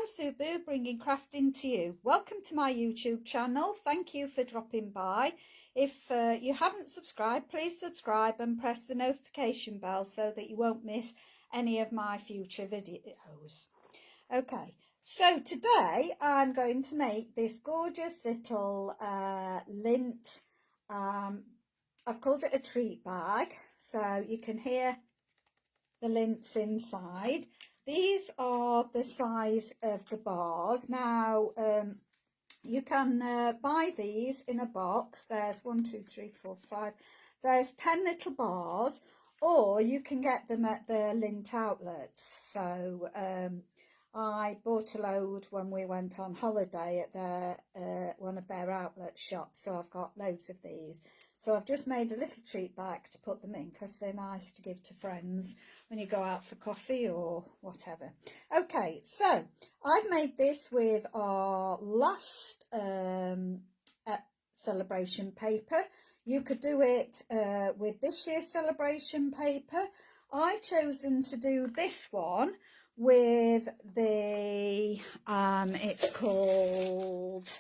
I'm Subu, bringing crafting to you. Welcome to my YouTube channel. Thank you for dropping by. If you haven't subscribed, please subscribe and press the notification bell so that you won't miss any of my future videos. Okay, so today I'm going to make this gorgeous little Lindt. I've called it a treat bag, so you can hear the Lindts inside. These are the size of the bars. Now you can buy these in a box. There's 1, 2, 3, 4, 5. There's 10 little bars, or you can get them at the Lindt outlets. So I bought a load when we went on holiday at their one of their outlet shops, so I've got loads of these. So I've just made a little treat bag to put them in because they're nice to give to friends when you go out for coffee or whatever. Okay, so I've made this with our last celebration paper. You could do it with this year's celebration paper. I've chosen to do this one with the it's called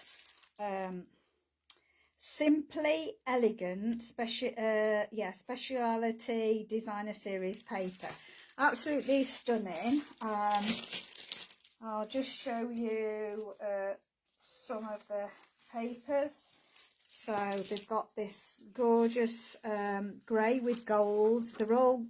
Simply Elegant Speciality Designer Series paper. Absolutely stunning. I'll just show you some of the papers. So they've got this gorgeous grey with gold. They're all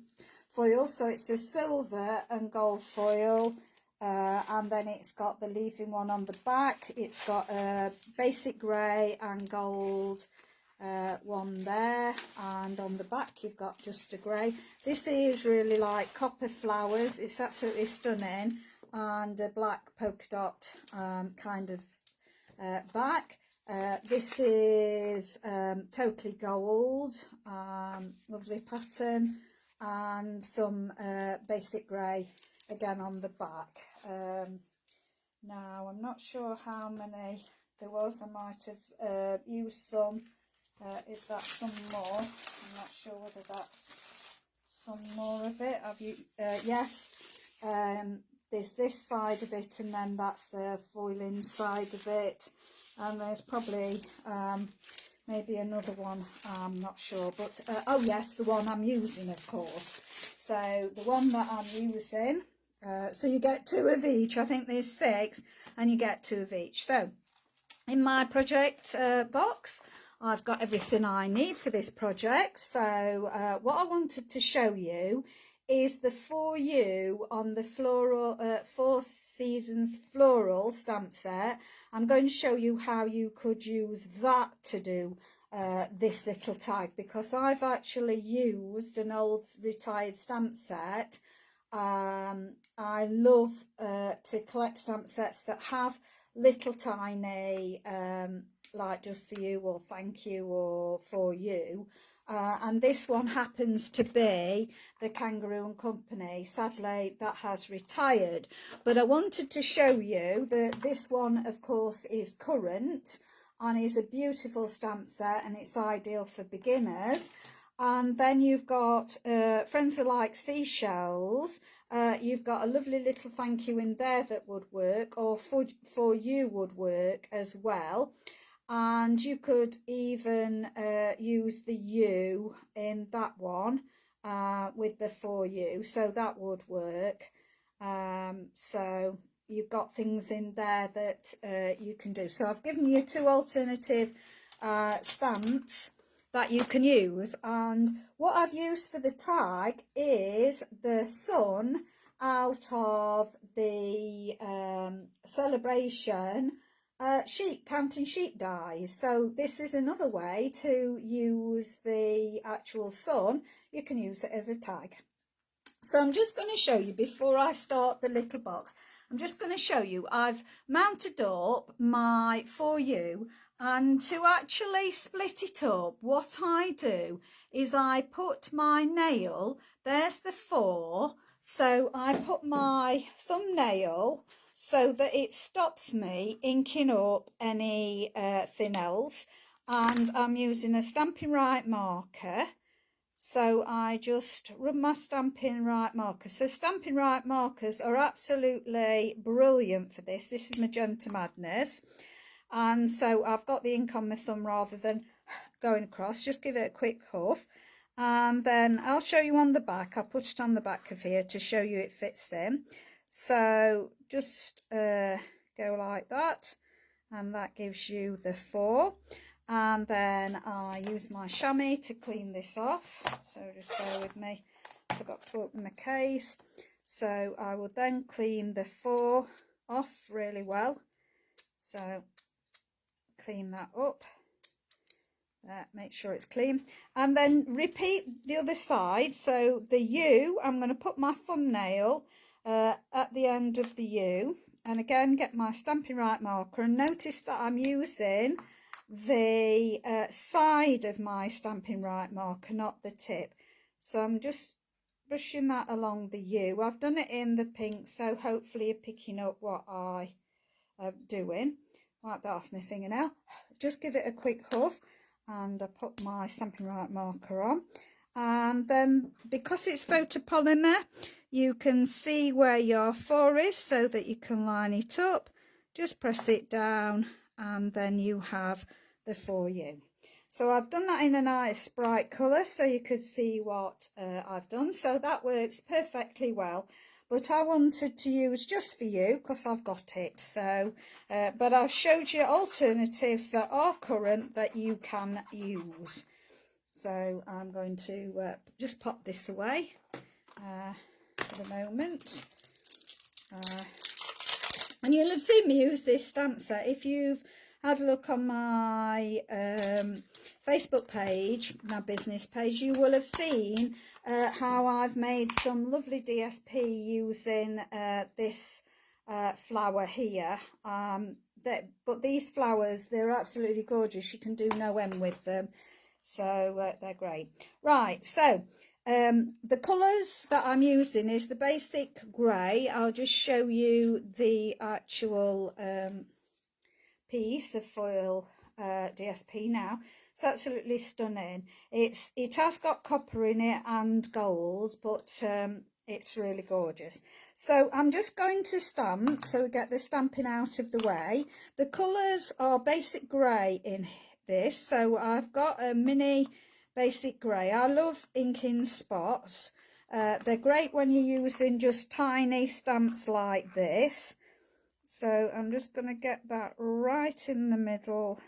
foil, so it's a silver and gold foil, and then it's got the leafing one on the back. It's got a basic grey and gold one there, and on the back you've got just a grey. This is really like copper flowers. It's absolutely stunning, and a black polka dot kind of back. This is totally gold, lovely pattern, and some basic grey again on the back. Now I'm not sure how many there was. I might have used some. Is that some more? I'm not sure whether that's some more of it. Have you? Yes. There's this side of it, and then that's the foiling side of it, and there's probably maybe another one, I'm not sure, but oh yes, the one I'm using, of course. So the one that I'm using, so you get 2 of each. I think there's 6 and you get 2 of each. So in my project box, I've got everything I need for this project. So what I wanted to show you is the For You on the floral 4 Seasons floral stamp set. I'm going to show you how you could use that to do this little tag, because I've actually used an old retired stamp set. I love to collect stamp sets that have little tiny like Just For You or Thank You or For You. And this one happens to be the Kangaroo and Company. Sadly, that has retired. But I wanted to show you that this one, of course, is current and is a beautiful stamp set, and it's ideal for beginners. And then you've got Friends Are Like Seashells. You've got a lovely little thank you in there that would work, or For You would work as well. And you could even use the U in that one with the For You, so that would work. So you've got things in there that you can do. So I've given you 2 alternative stamps that you can use, and what I've used for the tag is the sun out of the celebration counting sheep dies. So this is another way to use the actual sun. You can use it as a tag. So I'm just going to show you, before I start the little box, I'm just going to show you, I've mounted up my For You, and to actually split it up, what I do is I put my nail, there's the 4, so I put my thumbnail so that it stops me inking up anything else, and I'm using a Stampin' Right marker. So I just rub my Stampin' Right markers. So Stampin' Right markers are absolutely brilliant for this. This is Magenta Madness. And so I've got the ink on my thumb rather than going across. Just give it a quick huff. And then I'll show you on the back. I'll put it on the back of here to show you it fits in. So just go like that. And that gives you the 4. And then I use my chamois to clean this off. So just bear with me. I forgot to open my case. So I will then clean the 4 off really well. So clean that up. Make sure it's clean. And then repeat the other side. So the U, I'm going to put my thumbnail at the end of the U. And again, get my Stampin' Right marker. And notice that I'm using the side of my Stampin' Right marker, not the tip. So I'm just brushing that along the U. I've done it in the pink, so hopefully you're picking up what I am doing. Wipe that off my fingernail. Just give it a quick huff, and I put my Stampin' Right marker on. And then because it's photopolymer, you can see where your 4 is so that you can line it up. Just press it down, and then you have the 4U. So I've done that in a nice bright colour so you could see what I've done. So that works perfectly well. But I wanted to use just for you because I've got it. So, but I've showed you alternatives that are current that you can use. So I'm going to just pop this away for the moment. And you'll have seen me use this stamp set. If you've had a look on my Facebook page, my business page, you will have seen how I've made some lovely DSP using this flower here. But these flowers, they're absolutely gorgeous. You can do no end with them. So they're great. Right, so the colours that I'm using is the basic grey. I'll just show you the actual piece of foil DSP now. It's absolutely stunning. It has got copper in it and gold, but it's really gorgeous. So I'm just going to stamp, so we get the stamping out of the way. The colours are basic grey in this, so I've got a mini basic grey. I love inking spots. They're great when you're using just tiny stamps like this. So I'm just going to get that right in the middle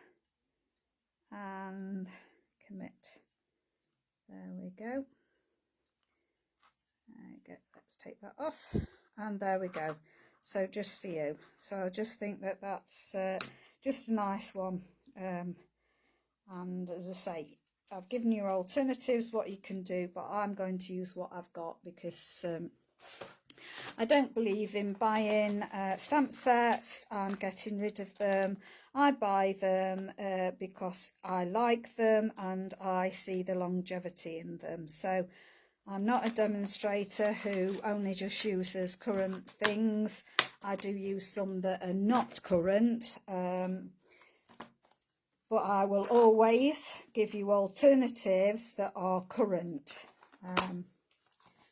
and commit. There we go. Let's take that off, and there we go. So just for you. So I just think that that's just a nice one. And as I say, I've given you alternatives, what you can do, but I'm going to use what I've got because I don't believe in buying stamp sets and getting rid of them. I buy them because I like them and I see the longevity in them. So I'm not a demonstrator who only just uses current things. I do use some that are not current, but I will always give you alternatives that are current.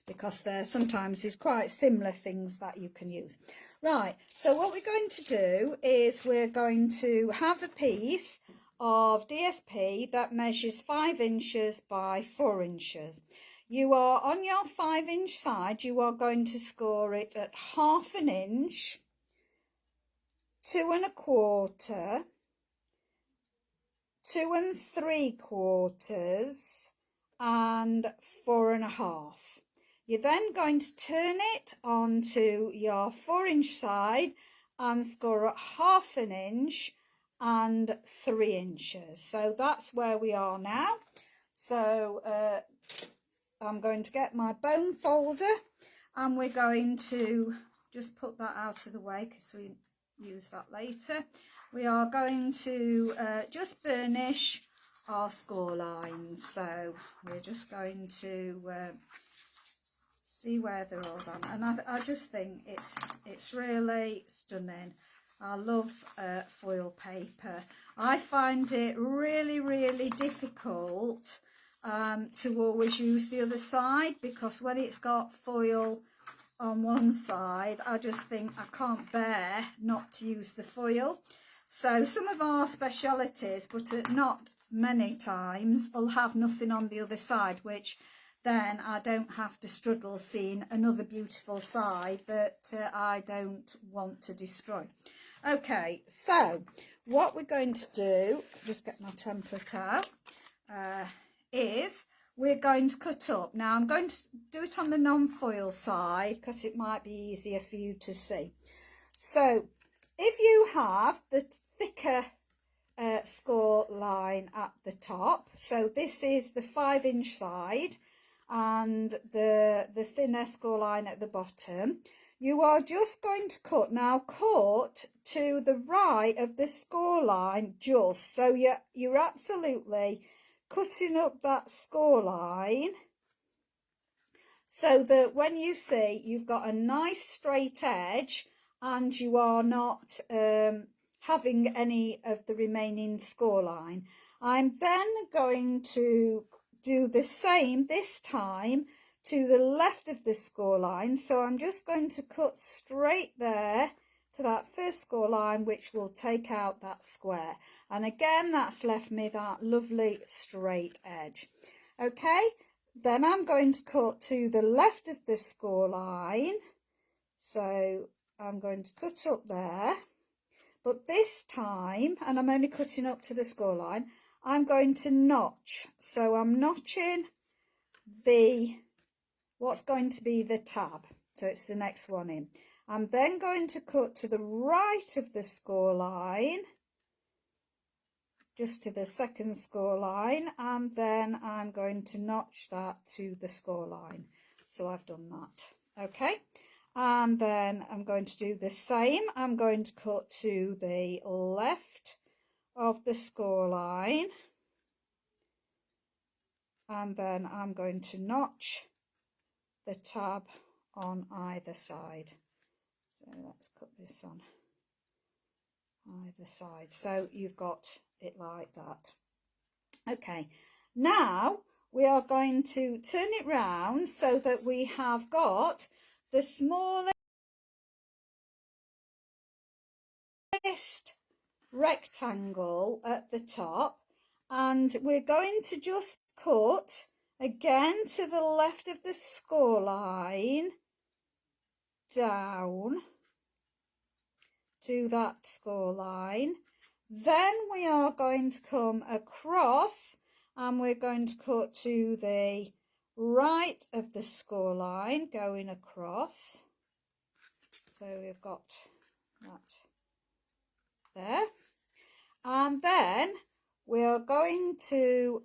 Because there sometimes is quite similar things that you can use. Right, so what we're going to do is we're going to have a piece of DSP that measures 5 inches by 4 inches. You are on your 5-inch side, you are going to score it at 1/2 inch, 2 1/4, 2 3/4, and 4 1/2. You're then going to turn it onto your 4-inch side and score at 1/2 inch and 3 inches. So that's where we are now. So I'm going to get my bone folder and we're going to just put that out of the way because we use that later. We are going to just burnish our score lines. So we're just going to see where they're all done, and I just think it's really stunning. I love foil paper. I find it really difficult to always use the other side, because when it's got foil on one side, I just think I can't bear not to use the foil. So some of our specialities, but not many times, will have nothing on the other side, which then I don't have to struggle seeing another beautiful side that I don't want to destroy. Okay, so what we're going to do, just get my template out, is we're going to cut up. Now I'm going to do it on the non-foil side because it might be easier for you to see. So if you have the thicker score line at the top, so this is the 5-inch side and the thinner score line at the bottom, you are just going to cut, now cut to the right of the score line, just so you're absolutely cutting up that score line so that when you see you've got a nice straight edge and you are not having any of the remaining score line. I'm then going to do the same this time to the left of the score line, so I'm just going to cut straight there to that first score line, which will take out that square, and again that's left me that lovely straight edge. Okay, then I'm going to cut to the left of the score line, so I'm going to cut up there, but this time, and I'm only cutting up to the score line, I'm going to notch, so I'm notching what's going to be the tab, so it's the next one in. I'm then going to cut to the right of the score line, just to the second score line, and then I'm going to notch that to the score line. So I've done that, okay? And then I'm going to do the same. I'm going to cut to the left of the score line, and then I'm going to notch the tab on either side. So let's cut this on either side, so you've got it like that. Okay, now we are going to turn it round so that we have got the smallest rectangle at the top, and we're going to just cut again to the left of the score line down to that score line. Then we are going to come across and we're going to cut to the right of the score line going across. So we've got that there. And then we are going to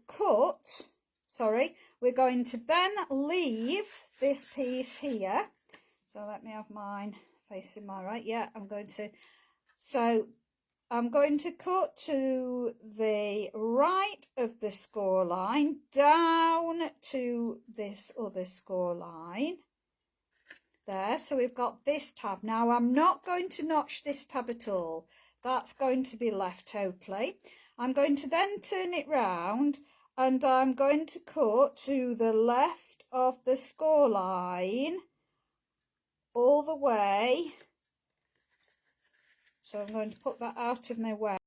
we're going to then leave this piece here. So let me have mine facing my right. Yeah, I'm going to cut to the right of the score line down to this other score line there. So we've got this tab. Now I'm not going to notch this tab at all. That's going to be left totally. I'm going to then turn it round and I'm going to cut to the left of the score line all the way. So I'm going to put that out of my way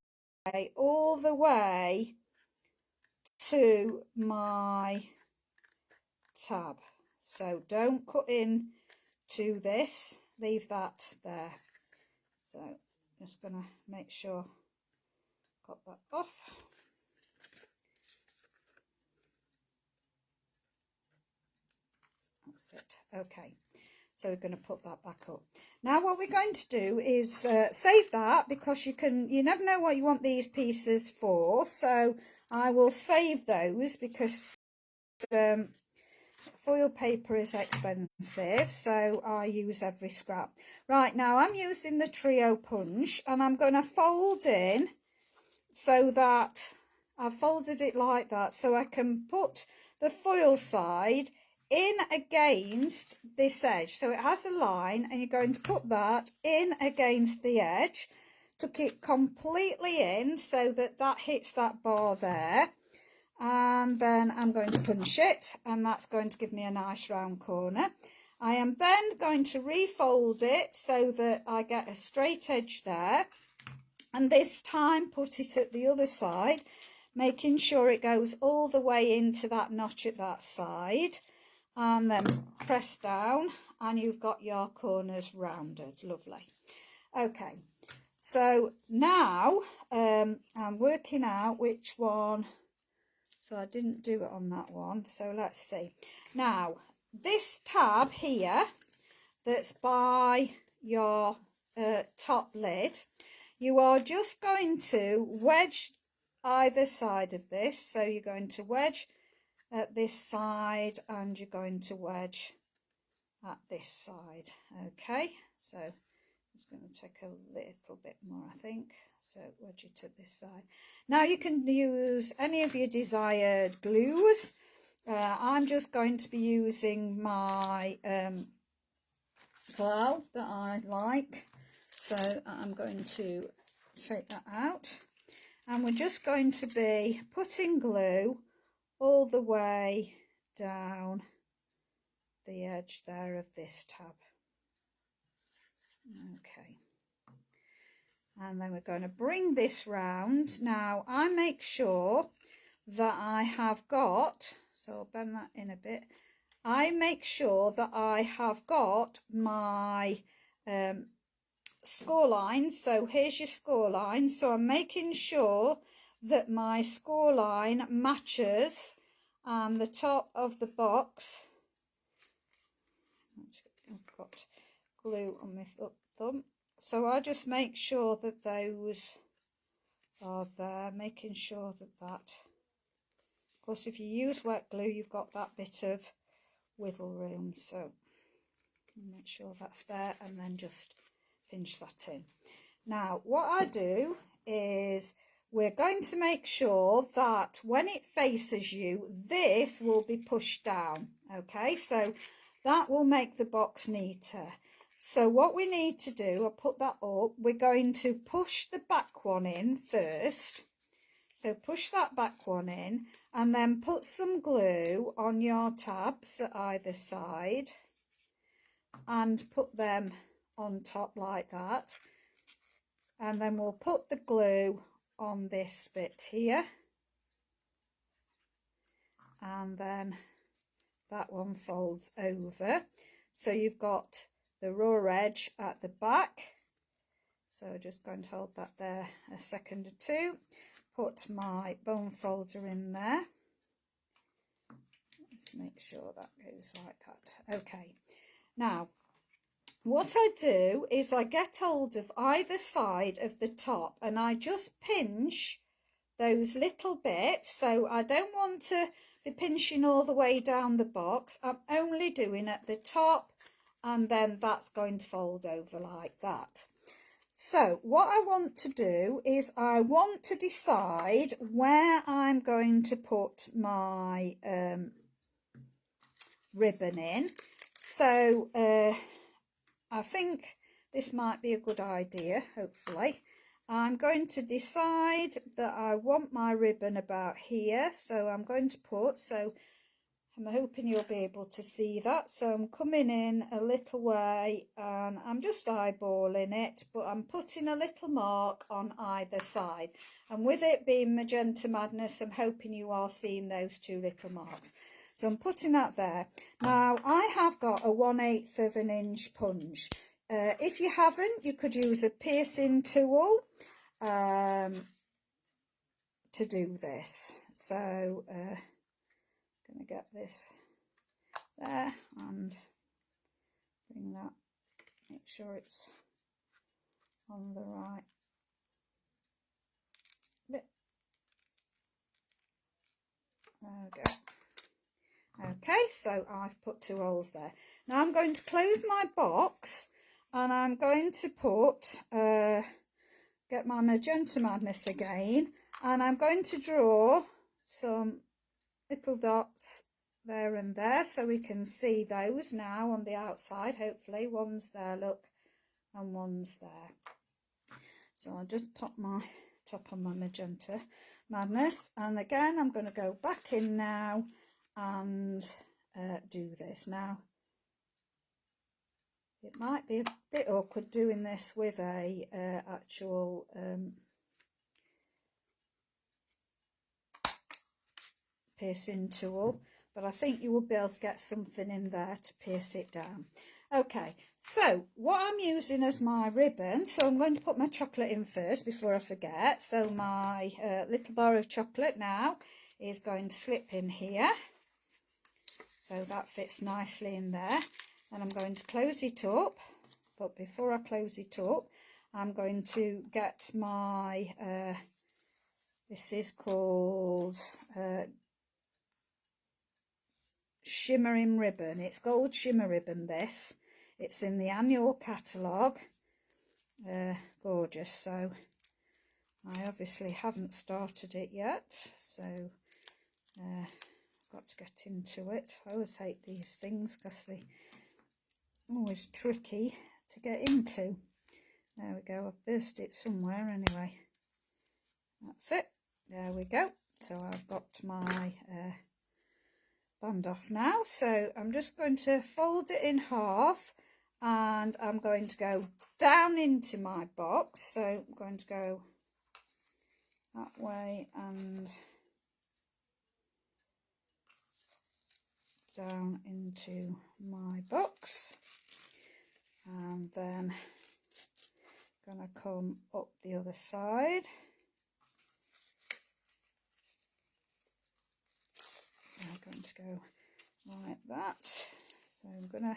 all the way to my tab. So don't cut in to this, leave that there. So just going to make sure I got that off. That's it. Okay. So we're going to put that back up. Now what we're going to do is save that, because you never know what you want these pieces for. So I will save those because foil paper is expensive, so I use every scrap. Right, now I'm using the trio punch and I'm going to fold in so that I've folded it like that so I can put the foil side in against this edge. So it has a line and you're going to put that in against the edge, tuck it completely in so that that hits that bar there, and then I'm going to punch it, and that's going to give me a nice round corner. I am then going to refold it so that I get a straight edge there, and this time put it at the other side, making sure it goes all the way into that notch at that side, and then press down and you've got your corners rounded. Lovely. Okay, so now I'm working out which one. So I didn't do it on that one, so let's see. Now this tab here that's by your top lid, you are just going to wedge either side of this. So you're going to wedge at this side and you're going to wedge at this side. Okay, so I'm just going to take a little bit more, I think. So wedge it at this side. Now you can use any of your desired glues. I'm just going to be using my glue that I like. So I'm going to take that out. And we're just going to be putting glue all the way down the edge there of this tab. Okay. And then we're going to bring this round. Now I make sure that I have got, so I'll bend that in a bit, I make sure that I have got my score lines. So here's your score line. So I'm making sure that my score line matches the top of the box. I've got glue on my thumb. So I just make sure that those are there, making sure that of course if you use wet glue you've got that bit of wiggle room, so make sure that's there and then just pinch that in. Now what I do is we're going to make sure that when it faces you, this will be pushed down. Okay, so that will make the box neater. So what we need to do, I'll put that up, we're going to push the back one in first. So push that back one in and then put some glue on your tabs at either side and put them on top like that. And then we'll put the glue on this bit here. And then that one folds over. So you've got the raw edge at the back. So just going to hold that there a second or two. Put my bone folder in there. Just make sure that goes like that. Okay. Now, what I do is I get hold of either side of the top and I just pinch those little bits. So I don't want to be pinching all the way down the box. I'm only doing at the top, and then that's going to fold over like that. So what I want to do is I want to decide where I'm going to put my ribbon in. So I think this might be a good idea, hopefully. I'm going to decide that I want my ribbon about here. So I'm going to put, so I'm hoping you'll be able to see that. So I'm coming in a little way and I'm just eyeballing it, but I'm putting a little mark on either side. And with it being Magenta Madness, I'm hoping you are seeing those two little marks. So I'm putting that there. Now I have got a 1/8 of an inch punch. If you haven't, you could use a piercing tool to do this. So going to get this there and bring that, make sure it's on the right bit. There we go. Okay, so I've put 2 holes there. Now I'm going to close my box and I'm going to put get my Magenta Madness again, and I'm going to draw some little dots there and there so we can see those now on the outside. Hopefully one's there, look, and one's there. So I'll just pop my top on my magenta madness. And again, I'm going to go back in now and do this. Now, it might be a bit awkward doing this with a actual piercing tool, but I think you will be able to get something in there to pierce it down. Okay, so what I'm using as my ribbon, so I'm going to put my chocolate in first before I forget. So my little bar of chocolate now is going to slip in here. So that fits nicely in there. And I'm going to close it up. But before I close it up, I'm going to get my, this is called shimmering ribbon. It's gold shimmer ribbon, this. It's in the annual catalogue. Gorgeous. So I obviously haven't started it yet, so I've got to get into it. I always hate these things because they're always tricky to get into. There we go. I've burst it somewhere anyway. That's it. There we go. So I've got my band off now. So I'm just going to fold it in half, and I'm going to go down into my box. So I'm going to go that way and down into my box, and then I'm going to come up the other side. I'm going to go like that. So I'm going to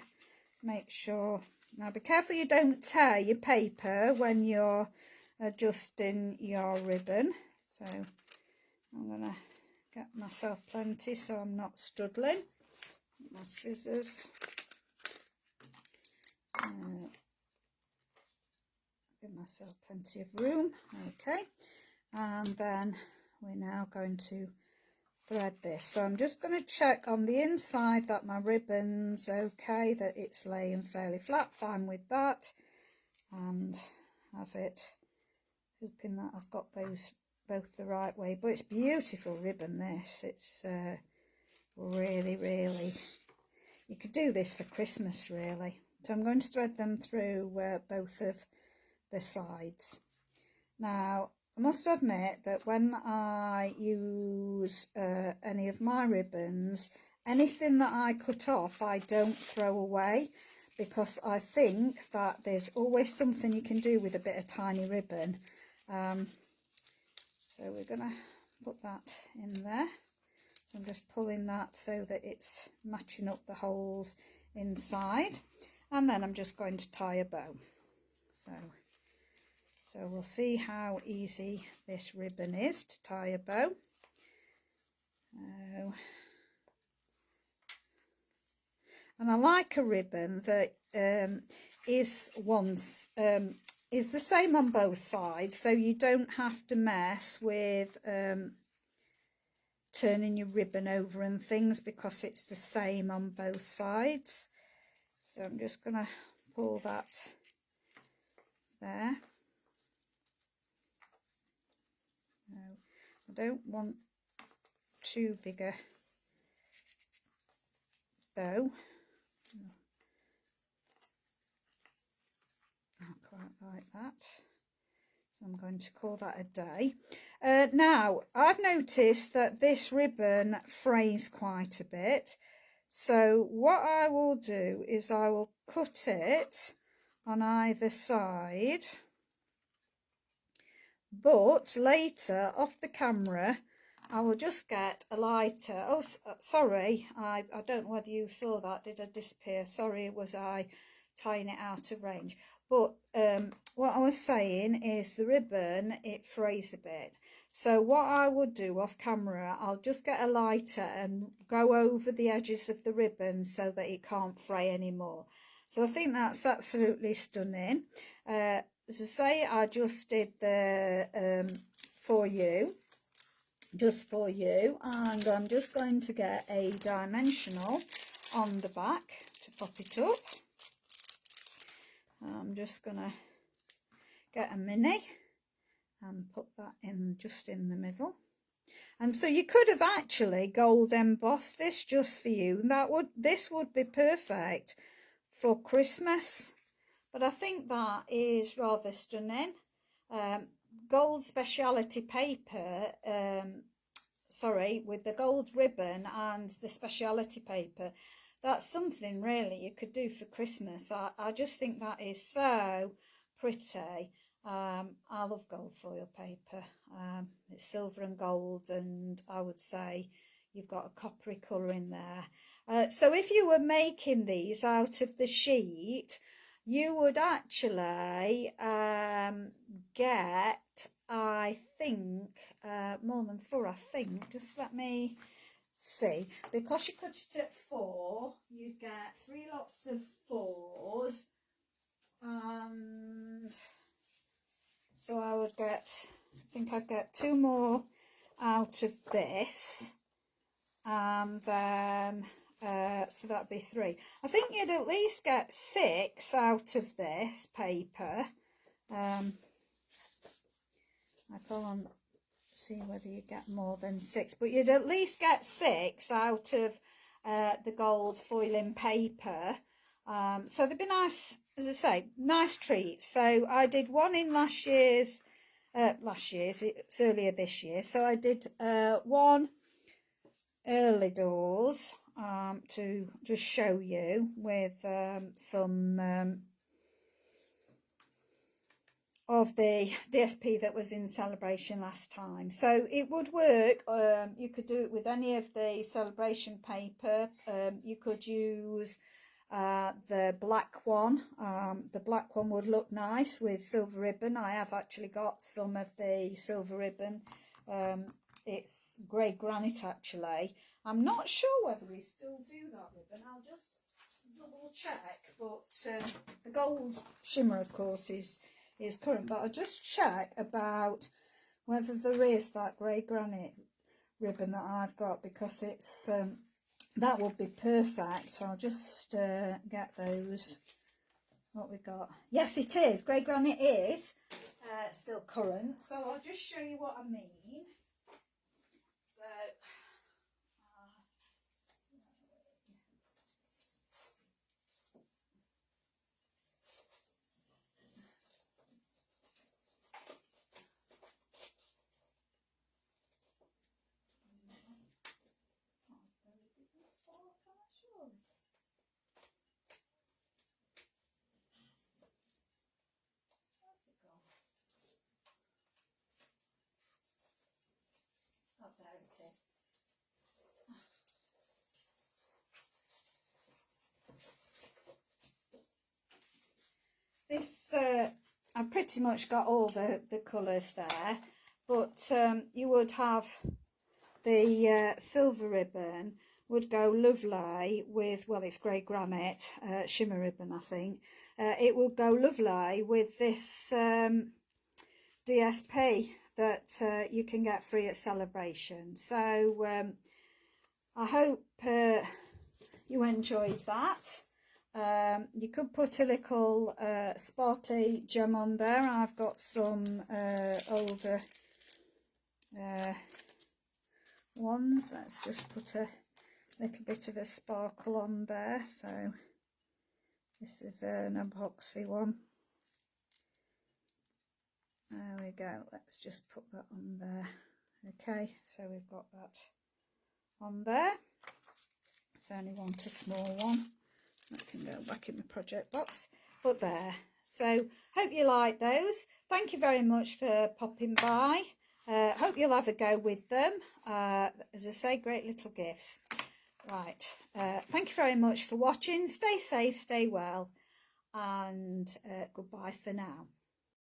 make sure, now be careful you don't tear your paper when you're adjusting your ribbon. So I'm going to get myself plenty so I'm not struggling. My scissors. Give myself plenty of room. Okay, and then we're now going to thread this. So I'm just going to check on the inside that my ribbon's okay, that it's laying fairly flat. Fine with that, and have it, hoping that I've got those both the right way. But it's beautiful ribbon, this. It's really, really, you could do this for Christmas really. So I'm going to thread them through both of the sides. Now I must admit that when I use any of my ribbons, anything that I cut off I don't throw away, because I think that there's always something you can do with a bit of tiny ribbon. So we're going to put that in there. So I'm just pulling that so that it's matching up the holes inside, and then I'm just going to tie a bow. So we'll see how easy this ribbon is to tie a bow. And I like a ribbon that is the same on both sides, so you don't have to mess with turning your ribbon over and things, because it's the same on both sides. So I'm just going to pull that there. No, I don't want too big a bow. Not quite like that. So I'm going to call that a day. Now, I've noticed that this ribbon frays quite a bit. So what I will do is I will cut it on either side. But later, off the camera, I will just get a lighter. Oh, sorry, I don't know whether you saw that. Did I disappear? Sorry, was I tying it out of range? But what I was saying is the ribbon, it frays a bit. So what I would do off camera, I'll just get a lighter and go over the edges of the ribbon so that it can't fray anymore. So I think that's absolutely stunning. As I say, I just did the for you, just for you, and I'm just going to get a dimensional on the back to pop it up. I'm just going to get a mini and put that in just in the middle. And so you could have actually gold embossed this just for you. This would be perfect for Christmas. But I think that is rather stunning. Gold speciality paper, sorry, with the gold ribbon and the speciality paper. That's something really you could do for Christmas. I just think that is so pretty. I love gold foil paper. It's silver and gold, and I would say you've got a coppery colour in there. So if you were making these out of the sheet, you would actually get, I think, more than 4, I think. Just let me see. Because you cut it at 4, you get 3 lots of 4s. And so I would get, I think I'd get 2 more out of this. And then, so that'd be 3. I think you'd at least get 6 out of this paper. I can't see whether you get more than 6, but you'd at least get 6 out of the gold foiling paper. So they'd be nice, as I say, nice treats. So I did one in last year's, it's earlier this year. So I did one early doors to just show you with some of the DSP that was in celebration last time. So it would work. You could do it with any of the celebration paper. You could use the black one. The black one would look nice with silver ribbon. I have actually got some of the silver ribbon. It's grey granite actually. I'm not sure whether we still do that ribbon. I'll just double check. But the gold shimmer, of course, is current. But I'll just check about whether there is that grey granite ribbon that I've got, because it's that would be perfect. I'll just get those. What we got? Yes, it is. Grey granite is still current. So I'll just show you what I mean. So. Oh, there it is. This, I've pretty much got all the colours there, but you would have the silver ribbon would go lovely with, well, it's grey granite, shimmer ribbon, I think. It will go lovely with this DSP that you can get free at celebration. So I hope you enjoyed that. You could put a little sparkly gem on there. I've got some older ones. Let's just put a little bit of a sparkle on there. So this is an epoxy one. There we go. Let's just put that on there. Okay, so we've got that on there. It's only want a small one. That can go back in the project box. But there. So hope you like those. Thank you very much for popping by. Hope you'll have a go with them. As I say, great little gifts. Right. Thank you very much for watching. Stay safe, stay well, and goodbye for now.